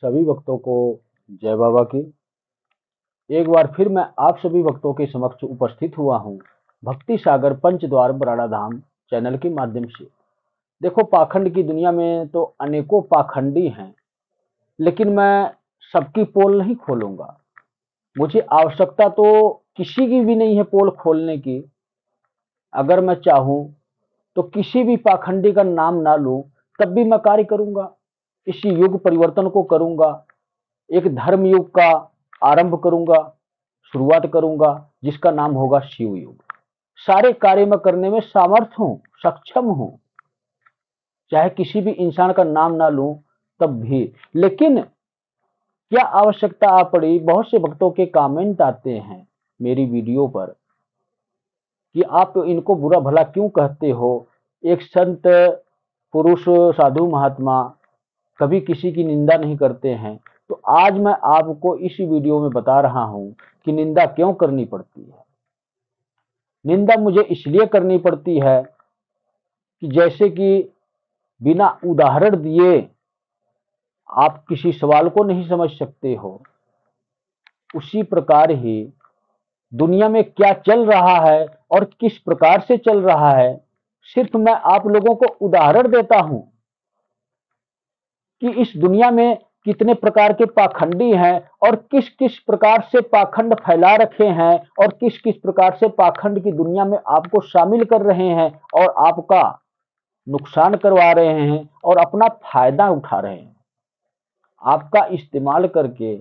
सभी भक्तों को जय बाबा की। एक बार फिर मैं आप सभी भक्तों के समक्ष उपस्थित हुआ हूँ भक्ति सागर पंचद्वार बराड़ा धाम चैनल के माध्यम से। देखो, पाखंड की दुनिया में तो अनेकों पाखंडी हैं, लेकिन मैं सबकी पोल नहीं खोलूंगा। मुझे आवश्यकता तो किसी की भी नहीं है पोल खोलने की। अगर मैं चाहूं तो किसी भी पाखंडी का नाम ना लूं, तब भी मैं कार्य करूंगा। इस युग परिवर्तन को करूंगा। एक धर्म युग का आरंभ करूंगा, शुरुआत करूंगा, जिसका नाम होगा शिव युग। सारे कार्य मैं करने में सामर्थ हूं, सक्षम हूं, चाहे किसी भी इंसान का नाम ना लूं तब भी। लेकिन क्या आवश्यकता आ पड़ी, बहुत से भक्तों के कमेंट आते हैं मेरी वीडियो पर कि आप इनको बुरा भला क्यों कहते हो। एक संत पुरुष साधु महात्मा कभी किसी की निंदा नहीं करते हैं। तो आज मैं आपको इस वीडियो में बता रहा हूं कि निंदा क्यों करनी पड़ती है। निंदा मुझे इसलिए करनी पड़ती है कि जैसे कि बिना उदाहरण दिए आप किसी सवाल को नहीं समझ सकते हो, उसी प्रकार ही दुनिया में क्या चल रहा है और किस प्रकार से चल रहा है, सिर्फ मैं आप लोगों को उदाहरण देता हूं कि इस दुनिया में कितने प्रकार के पाखंडी हैं और किस किस प्रकार से पाखंड फैला रखे हैं और किस किस प्रकार से पाखंड की दुनिया में आपको शामिल कर रहे हैं और आपका नुकसान करवा रहे हैं और अपना फायदा उठा रहे हैं। आपका इस्तेमाल करके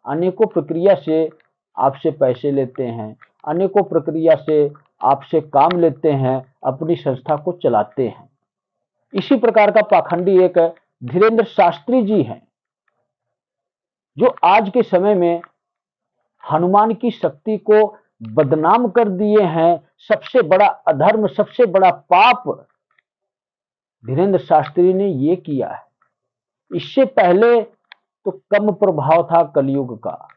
अनेकों प्रक्रिया से आपसे पैसे लेते हैं, अनेकों प्रक्रिया से आपसे काम लेते हैं, अपनी संस्था को चलाते हैं। इसी प्रकार का पाखंडी एक धीरेन्द्र शास्त्री जी हैं, जो आज के समय में हनुमान की शक्ति को बदनाम कर दिए हैं। सबसे बड़ा अधर्म, सबसे बड़ा पाप धीरेन्द्र शास्त्री ने ये किया है। इससे पहले तो कम प्रभाव था कलयुग का,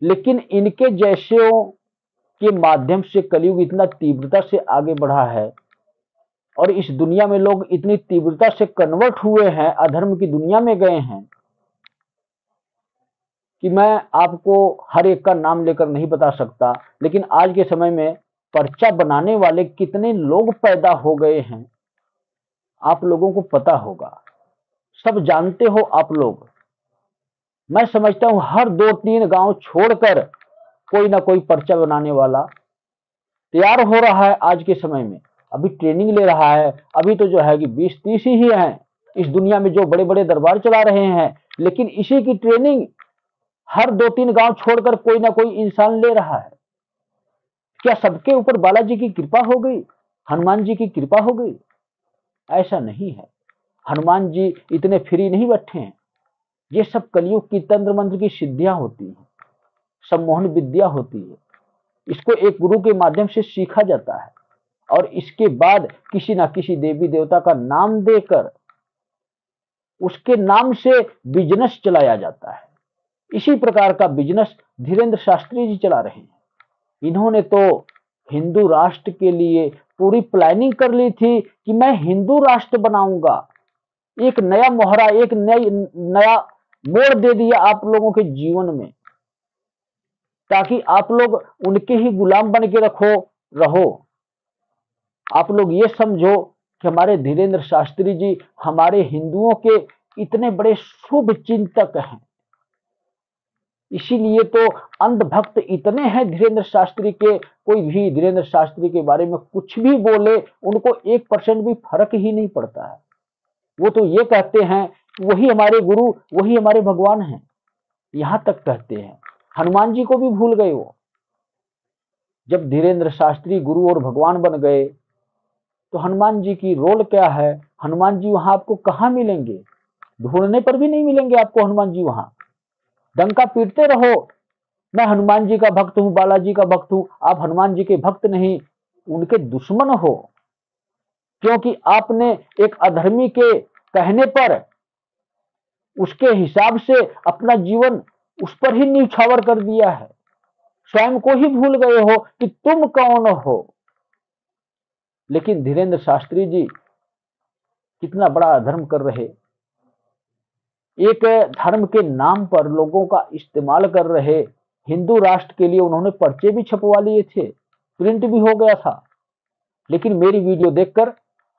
लेकिन इनके जैसों के माध्यम से कलयुग इतना तीव्रता से आगे बढ़ा है और इस दुनिया में लोग इतनी तीव्रता से कन्वर्ट हुए हैं, अधर्म की दुनिया में गए हैं कि मैं आपको हर एक का नाम लेकर नहीं बता सकता। लेकिन आज के समय में पर्चा बनाने वाले कितने लोग पैदा हो गए हैं, आप लोगों को पता होगा, सब जानते हो आप लोग। मैं समझता हूं हर 2-3 गांव छोड़कर कोई ना कोई पर्चा बनाने वाला तैयार हो रहा है आज के समय में। अभी ट्रेनिंग ले रहा है। अभी तो जो है कि 20-30 ही हैं इस दुनिया में जो बड़े बड़े दरबार चला रहे हैं, लेकिन इसी की ट्रेनिंग हर 2-3 गांव छोड़कर कोई ना कोई इंसान ले रहा है। क्या सबके ऊपर बालाजी की कृपा हो गई, हनुमान जी की कृपा हो गई? ऐसा नहीं है। हनुमान जी इतने फ्री नहीं बैठे हैं। ये सब कलयुग की तंत्र मंत्र की सिद्धियां होती हैं, सम्मोहन विद्या होती है। इसको एक गुरु के माध्यम से सीखा जाता है और इसके बाद किसी ना किसी देवी देवता का नाम देकर उसके नाम से बिजनेस चलाया जाता है। इसी प्रकार का बिजनेस धीरेन्द्र शास्त्री जी चला रहे हैं। इन्होंने तो हिंदू राष्ट्र के लिए पूरी प्लानिंग कर ली थी कि मैं हिंदू राष्ट्र बनाऊंगा। एक नया मोहरा, एक नया मोड़ दे दिया आप लोगों के जीवन में, ताकि आप लोग उनके ही गुलाम बन के रहो। आप लोग ये समझो कि हमारे धीरेन्द्र शास्त्री जी हमारे हिंदुओं के इतने बड़े शुभ चिंतक हैं। इसीलिए तो अंधभक्त इतने हैं धीरेन्द्र शास्त्री के, कोई भी धीरेन्द्र शास्त्री के बारे में कुछ भी बोले उनको 1% भी फर्क ही नहीं पड़ता है। वो तो ये कहते हैं वही हमारे गुरु, वही हमारे भगवान हैं, यहां तक कहते हैं। हनुमान जी को भी भूल गए वो। जब धीरेन्द्र शास्त्री गुरु और भगवान बन गए तो हनुमान जी की रोल क्या है? हनुमान जी वहां आपको कहां मिलेंगे? ढूंढने पर भी नहीं मिलेंगे आपको हनुमान जी वहां। डंका पीटते रहो, मैं हनुमान जी का भक्त हूं, बालाजी का भक्त हूं। आप हनुमान जी के भक्त नहीं, उनके दुश्मन हो, क्योंकि आपने एक अधर्मी के कहने पर उसके हिसाब से अपना जीवन उस पर ही न्यौछावर कर दिया है। स्वयं को ही भूल गए हो कि तुम कौन हो। लेकिन धीरेन्द्र शास्त्री जी कितना बड़ा अधर्म कर रहे, एक धर्म के नाम पर लोगों का इस्तेमाल कर रहे हिंदू राष्ट्र के लिए उन्होंने पर्चे भी छपवा लिए थे, प्रिंट भी हो गया था, लेकिन मेरी वीडियो देखकर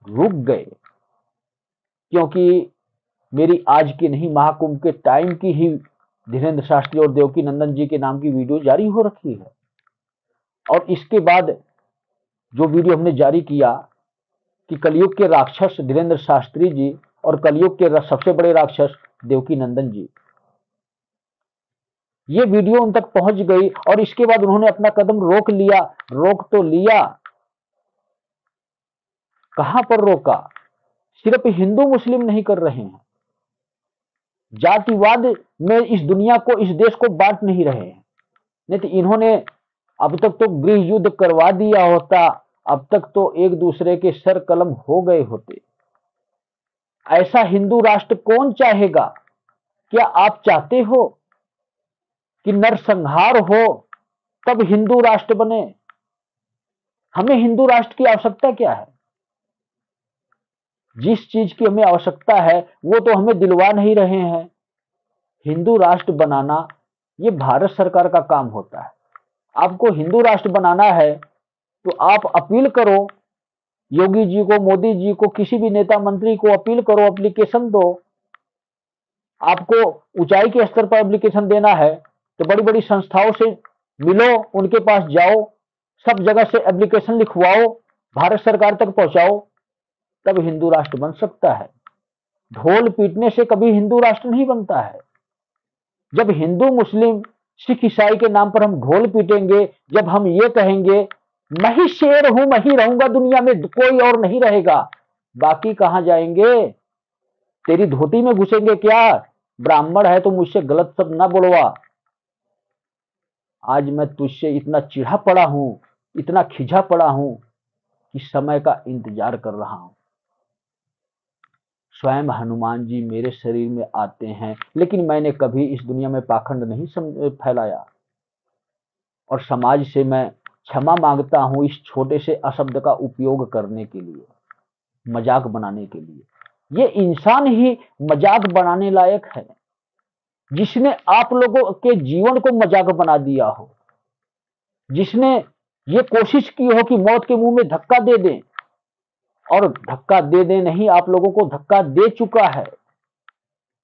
रुक गए, क्योंकि मेरी आज की नहीं, महाकुंभ के टाइम की ही धीरेन्द्र शास्त्री और देवकी नंदन जी के नाम की वीडियो जारी हो रखी है। और इसके बाद जो वीडियो हमने जारी किया कि कलयुग के राक्षस धीरेन्द्र शास्त्री जी और कलयुग के सबसे बड़े राक्षस देवकी नंदन जी, ये वीडियो उन तक पहुंच गई और इसके बाद उन्होंने अपना कदम रोक लिया। रोक तो लिया, कहां पर रोका? सिर्फ हिंदू मुस्लिम नहीं कर रहे हैं, जातिवाद में इस दुनिया को, इस देश को बांट नहीं रहे हैं। नहीं तो इन्होंने अब तक तो गृह युद्ध करवा दिया होता, अब तक तो एक दूसरे के सर कलम हो गए होते। ऐसा हिंदू राष्ट्र कौन चाहेगा? क्या आप चाहते हो कि नरसंहार हो तब हिंदू राष्ट्र बने? हमें हिंदू राष्ट्र की आवश्यकता क्या है? जिस चीज की हमें आवश्यकता है वो तो हमें दिलवा नहीं रहे हैं। हिंदू राष्ट्र बनाना ये भारत सरकार का काम होता है। आपको हिंदू राष्ट्र बनाना है तो आप अपील करो योगी जी को, मोदी जी को, किसी भी नेता मंत्री को अपील करो, एप्लीकेशन दो। आपको ऊंचाई के स्तर पर एप्लीकेशन देना है तो बड़ी बड़ी संस्थाओं से मिलो, उनके पास जाओ, सब जगह से एप्लीकेशन लिखवाओ, भारत सरकार तक पहुंचाओ, तब हिंदू राष्ट्र बन सकता है। ढोल पीटने से कभी हिंदू राष्ट्र नहीं बनता है। जब हिंदू मुस्लिम सिख ईसाई के नाम पर हम ढोल पीटेंगे, जब हम ये कहेंगे मैं ही शेर हूं, मैं ही रहूंगा दुनिया में, कोई और नहीं रहेगा, बाकी कहां जाएंगे? तेरी धोती में घुसेंगे क्या? ब्राह्मण है तो मुझसे गलत शब्द ना बोलवा। आज मैं तुझसे इतना चिढ़ा पड़ा हूं, इतना खिंचा पड़ा हूं कि समय का इंतजार कर रहा हूं। स्वयं हनुमान जी मेरे शरीर में आते हैं, लेकिन मैंने कभी इस दुनिया में पाखंड नहीं फैलाया। और समाज से मैं क्षमा मांगता हूं इस छोटे से अशब्द का उपयोग करने के लिए, मजाक बनाने के लिए। ये इंसान ही मजाक बनाने लायक है, जिसने आप लोगों के जीवन को मजाक बना दिया हो, जिसने ये कोशिश की हो कि मौत के मुंह में धक्का दे दें, और धक्का दे दे नहीं, आप लोगों को धक्का दे चुका है।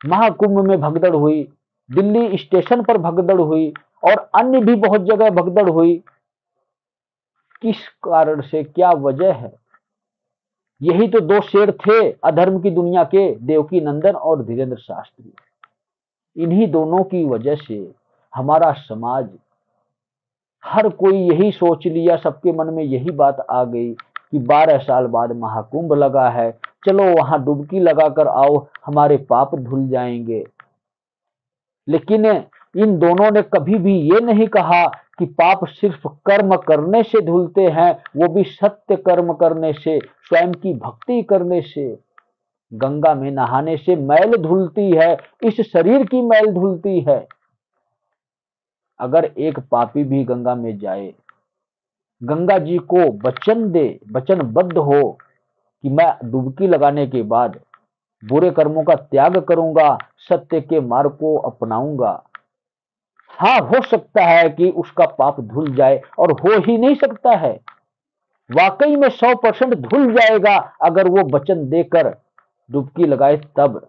महाकुंभ में भगदड़ हुई, दिल्ली स्टेशन पर भगदड़ हुई और अन्य भी बहुत जगह भगदड़ हुई। किस कारण से, क्या वजह है? यही तो दो शेर थे अधर्म की दुनिया के, देवकी नंदन और धीरेन्द्र शास्त्री। इन्हीं दोनों की वजह से हमारा समाज, हर कोई यही सोच लिया, सबके मन में यही बात आ गई कि 12 साल बाद महाकुंभ लगा है, चलो वहां डुबकी लगाकर आओ, हमारे पाप धुल जाएंगे। लेकिन इन दोनों ने कभी भी ये नहीं कहा कि पाप सिर्फ कर्म करने से धुलते हैं, वो भी सत्य कर्म करने से, स्वयं की भक्ति करने से। गंगा में नहाने से मैल धुलती है, इस शरीर की मैल धुलती है। अगर एक पापी भी गंगा में जाए, गंगा जी को वचन दे, वचनबद्ध हो कि मैं डुबकी लगाने के बाद बुरे कर्मों का त्याग करूंगा, सत्य के मार्ग को अपनाऊंगा, हाँ हो सकता है कि उसका पाप धुल जाए, और हो ही नहीं सकता है, वाकई में 100% धुल जाएगा अगर वो वचन देकर डुबकी लगाए तब।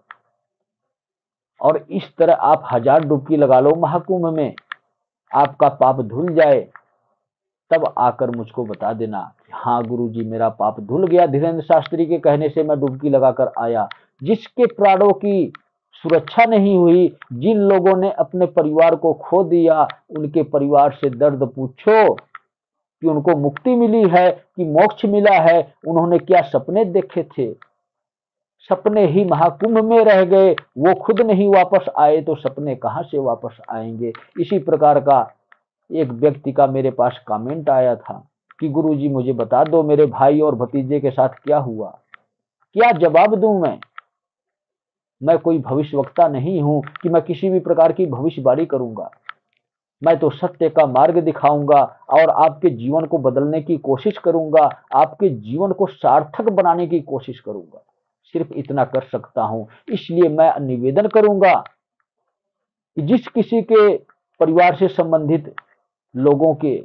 और इस तरह आप 1000 डुबकी लगा लो महाकुंभ में, आपका पाप धुल जाए, तब आकर मुझको बता देना कि हाँ गुरुजी मेरा पाप धुल गया, धीरेन्द्र शास्त्री के कहने से मैं डुबकी लगाकर आया। जिसके प्राणों की सुरक्षा नहीं हुई, जिन लोगों ने अपने परिवार को खो दिया, उनके परिवार से दर्द पूछो कि उनको मुक्ति मिली है कि मोक्ष मिला है, उन्होंने क्या सपने देखे थे। सपने ही महाकुंभ में रह गए, वो खुद नहीं वापस आए तो सपने कहां से वापस आएंगे। इसी प्रकार का एक व्यक्ति का मेरे पास कमेंट आया था कि गुरुजी मुझे बता दो मेरे भाई और भतीजे के साथ क्या हुआ। क्या जवाब दूं मैं कोई भविष्यवक्ता नहीं हूं कि मैं किसी भी प्रकार की भविष्यवाणी करूंगा। मैं तो सत्य का मार्ग दिखाऊंगा और आपके जीवन को बदलने की कोशिश करूंगा, आपके जीवन को सार्थक बनाने की कोशिश करूंगा। सिर्फ इतना कर सकता हूं। इसलिए मैं निवेदन करूंगा कि जिस किसी के परिवार से संबंधित लोगों के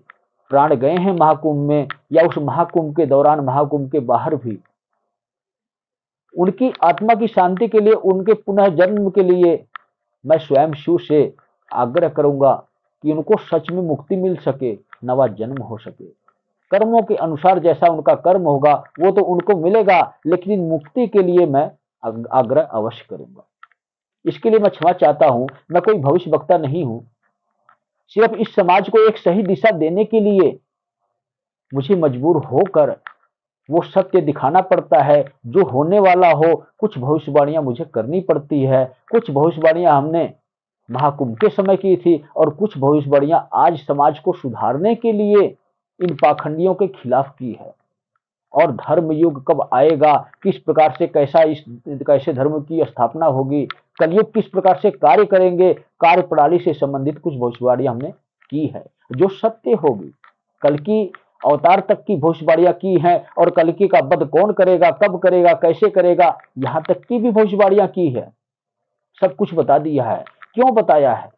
प्राण गए हैं महाकुंभ में, या उस महाकुंभ के दौरान, महाकुंभ के बाहर भी, उनकी आत्मा की शांति के लिए, उनके पुनः जन्म के लिए मैं स्वयं शिव से आग्रह करूंगा कि उनको सच में मुक्ति मिल सके, नवा जन्म हो सके। कर्मों के अनुसार जैसा उनका कर्म होगा वो तो उनको मिलेगा, लेकिन मुक्ति के लिए मैं आग्रह अवश्य करूंगा। इसके लिए मैं क्षमा चाहता हूं। मैं कोई भविष्य वक्ता नहीं हूं। सिर्फ इस समाज को एक सही दिशा देने के लिए मुझे मजबूर होकर वो सत्य दिखाना पड़ता है जो होने वाला हो। कुछ भविष्यवाणियां मुझे करनी पड़ती है। कुछ भविष्यवाणियां हमने महाकुंभ के समय की थी, और कुछ भविष्यवाणियां आज समाज को सुधारने के लिए इन पाखंडियों के खिलाफ की है। और धर्म युग कब आएगा, किस प्रकार से कैसे धर्म की स्थापना होगी, कलयुग किस प्रकार से कार्य करेंगे, कार्य प्रणाली से संबंधित कुछ भविष्यवाणियां हमने की है जो सत्य होगी। कल की अवतार तक की भविष्यवाणियां की हैं, और कल्कि का वध कौन करेगा, कब करेगा, कैसे करेगा, यहां तक की भी भविष्यवाणियां की है। सब कुछ बता दिया है। क्यों बताया है?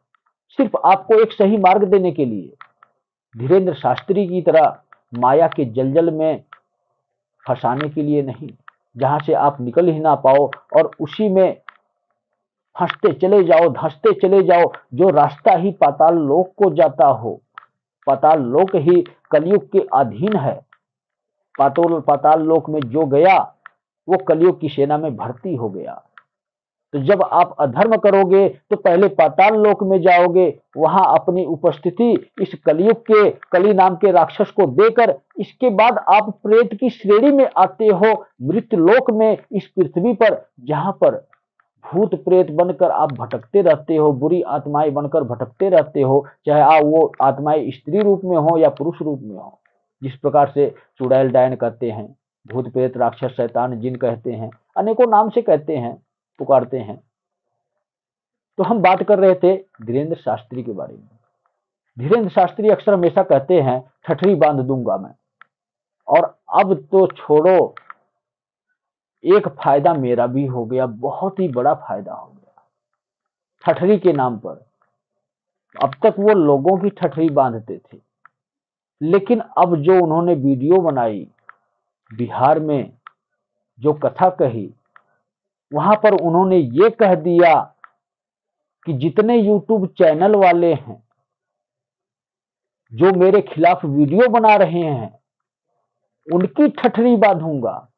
सिर्फ आपको एक सही मार्ग देने के लिए। धीरेन्द्र शास्त्री की तरह माया के जलजल में फंसाने के लिए नहीं, जहां से आप निकल ही ना पाओ और उसी में फंसते चले जाओ, धंसते चले जाओ, जो रास्ता ही पाताल लोक को जाता हो। पाताल लोक ही कलयुग के अधीन है। पाताल लोक में जो गया वो कलयुग की सेना में भर्ती हो गया। तो जब आप अधर्म करोगे तो पहले पाताल लोक में जाओगे, वहां अपनी उपस्थिति इस कलयुग के कली नाम के राक्षस को देकर, इसके बाद आप प्रेत की श्रेणी में आते हो, मृत लोक में, इस पृथ्वी पर, जहां पर भूत प्रेत बनकर आप भटकते रहते हो, बुरी आत्माएं बनकर भटकते रहते हो, चाहे वो आत्माएं स्त्री रूप में हो या पुरुष रूप में हो। जिस प्रकार से चुड़ैल डायन कहते हैं, भूत प्रेत राक्षस शैतान जिन कहते हैं, अनेकों नाम से कहते हैं, पुकारते हैं। तो हम बात कर रहे थे धीरेन्द्र शास्त्री के बारे में। धीरेन्द्र शास्त्री अक्सर हमेशा कहते हैं ठठरी बांध दूंगा मैं। और अब तो छोड़ो, एक फायदा मेरा भी हो गया, बहुत ही बड़ा फायदा हो गया ठठरी के नाम पर। अब तक वो लोगों की ठठरी बांधते थे, लेकिन अब जो उन्होंने वीडियो बनाई, बिहार में जो कथा कही, वहां पर उन्होंने ये कह दिया कि जितने यूट्यूब चैनल वाले हैं जो मेरे खिलाफ वीडियो बना रहे हैं, उनकी ठठरी बांधूंगा।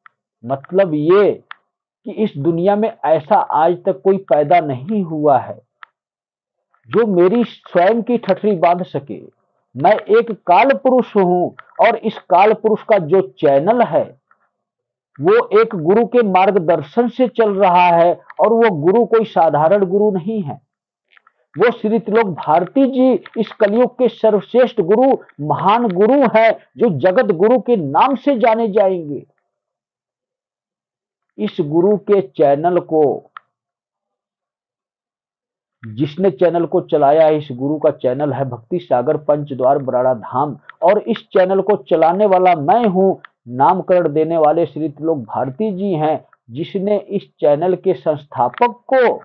मतलब ये कि इस दुनिया में ऐसा आज तक कोई पैदा नहीं हुआ है जो मेरी स्वयं की ठठरी बांध सके। मैं एक काल पुरुष हूं, और इस काल पुरुष का जो चैनल है वो एक गुरु के मार्गदर्शन से चल रहा है, और वो गुरु कोई साधारण गुरु नहीं है। वो श्री त्रिलोक भारती जी इस कलयुग के सर्वश्रेष्ठ गुरु, महान गुरु है, जो जगत गुरु के नाम से जाने जाएंगे। इस गुरु के चैनल को, जिसने चैनल को चलाया है, इस गुरु का चैनल है भक्ति सागर पंचद्वार बराड़ा धाम, और इस चैनल को चलाने वाला मैं हूं। नामकरण देने वाले श्री त्रिलोक भारती जी हैं, जिसने इस चैनल के संस्थापक को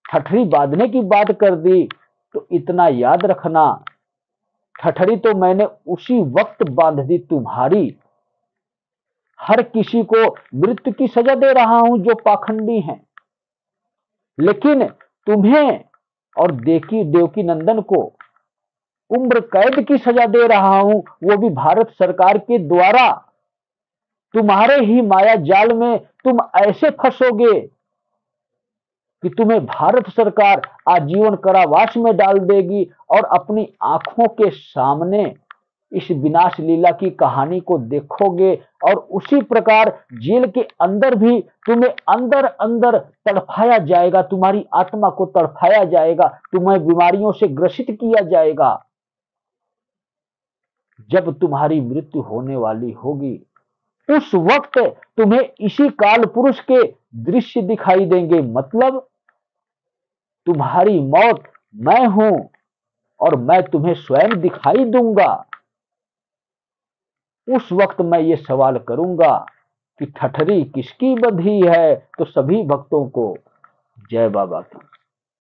ठठरी बांधने की बात कर दी। तो इतना याद रखना, ठठरी तो मैंने उसी वक्त बांध दी तुम्हारी। हर किसी को मृत्यु की सजा दे रहा हूं जो पाखंडी हैं, लेकिन तुम्हें और देवकी नंदन को उम्र कैद की सजा दे रहा हूं, वो भी भारत सरकार के द्वारा। तुम्हारे ही माया जाल में तुम ऐसे फंसोगे कि तुम्हें भारत सरकार आजीवन कारावास में डाल देगी, और अपनी आंखों के सामने इस विनाश लीला की कहानी को देखोगे। और उसी प्रकार जेल के अंदर भी तुम्हें अंदर अंदर तड़फाया जाएगा, तुम्हारी आत्मा को तड़फाया जाएगा, तुम्हें बीमारियों से ग्रसित किया जाएगा। जब तुम्हारी मृत्यु होने वाली होगी, उस वक्त तुम्हें इसी काल पुरुष के दृश्य दिखाई देंगे। मतलब तुम्हारी मौत मैं हूं, और मैं तुम्हें स्वयं दिखाई दूंगा। उस वक्त मैं ये सवाल करूंगा कि ठठरी किसकी बधी है, तो सभी भक्तों को जय बाबा की।